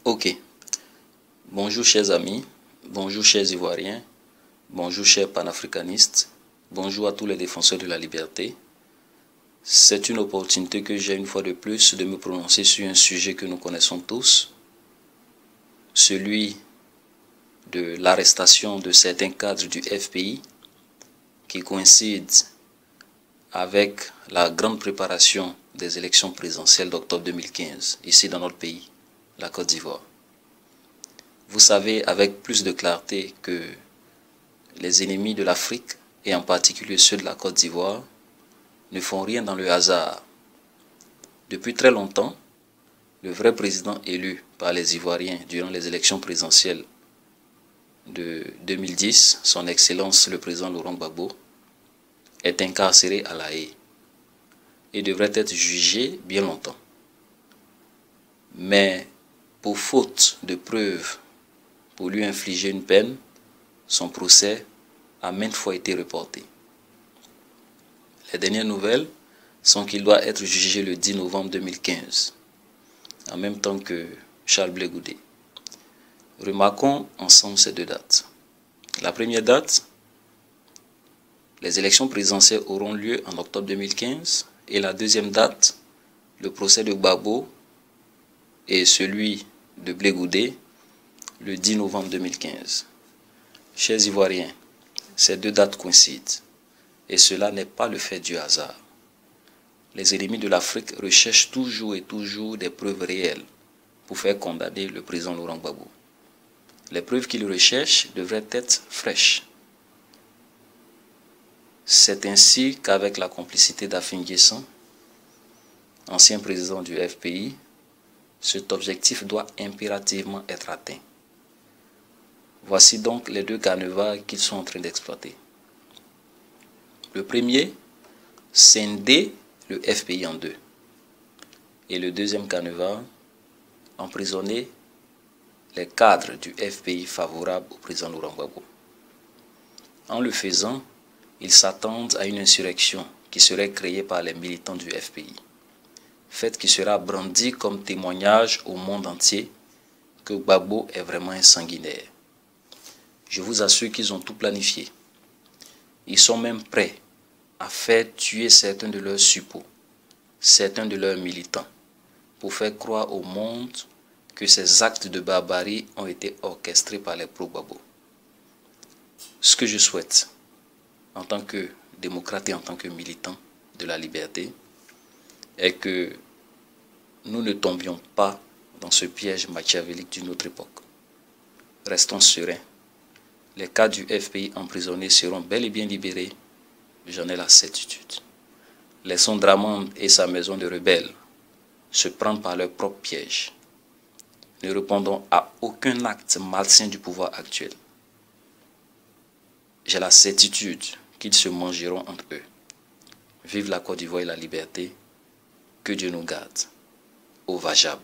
Ok. Bonjour chers amis, bonjour chers Ivoiriens, bonjour chers panafricanistes, bonjour à tous les défenseurs de la liberté. C'est une opportunité que j'ai une fois de plus de me prononcer sur un sujet que nous connaissons tous, celui de l'arrestation de certains cadres du FPI qui coïncide avec la grande préparation des élections présidentielles d'octobre 2015, ici dans notre pays, la Côte d'Ivoire. Vous savez avec plus de clarté que les ennemis de l'Afrique, et en particulier ceux de la Côte d'Ivoire, ne font rien dans le hasard. Depuis très longtemps, le vrai président élu par les Ivoiriens durant les élections présidentielles de 2010, son Excellence le président Laurent Gbagbo, est incarcéré à La Haye et devrait être jugé bien longtemps. Mais pour faute de preuves pour lui infliger une peine, son procès a maintes fois été reporté. Les dernières nouvelles sont qu'il doit être jugé le 10 novembre 2015, en même temps que Charles Blé Goudé. Remarquons ensemble ces deux dates. La première date, les élections présidentielles auront lieu en octobre 2015, et la deuxième date, le procès de Gbagbo et celui de Blé Goudé, le 10 novembre 2015. Chers Ivoiriens, ces deux dates coïncident, et cela n'est pas le fait du hasard. Les ennemis de l'Afrique recherchent toujours et toujours des preuves réelles pour faire condamner le président Laurent Gbagbo. Les preuves qu'ils recherchent devraient être fraîches. C'est ainsi qu'avec la complicité d'Afin Guessan, ancien président du FPI, cet objectif doit impérativement être atteint. Voici donc les deux canevas qu'ils sont en train d'exploiter. Le premier, scinder le FPI en deux. Et le deuxième canevas, emprisonner les cadres du FPI favorables au président Laurent Gbagbo. En le faisant, ils s'attendent à une insurrection qui serait créée par les militants du FPI, fait qui sera brandi comme témoignage au monde entier que Gbagbo est vraiment un sanguinaire. Je vous assure qu'ils ont tout planifié. Ils sont même prêts à faire tuer certains de leurs suppôts, certains de leurs militants, pour faire croire au monde que ces actes de barbarie ont été orchestrés par les pro-Gbagbo. Ce que je souhaite, en tant que démocrate et en tant que militant de la liberté, est que nous ne tombions pas dans ce piège machiavélique d'une autre époque. Restons sereins. Les cadres du FPI emprisonnés seront bel et bien libérés, j'en ai la certitude. Laissons Dramane et sa maison de rebelles se prendre par leur propre piège. Ne répondons à aucun acte malsain du pouvoir actuel. J'ai la certitude qu'ils se mangeront entre eux. Vive la Côte d'Ivoire et la liberté. Que Dieu nous garde. Au Vajab.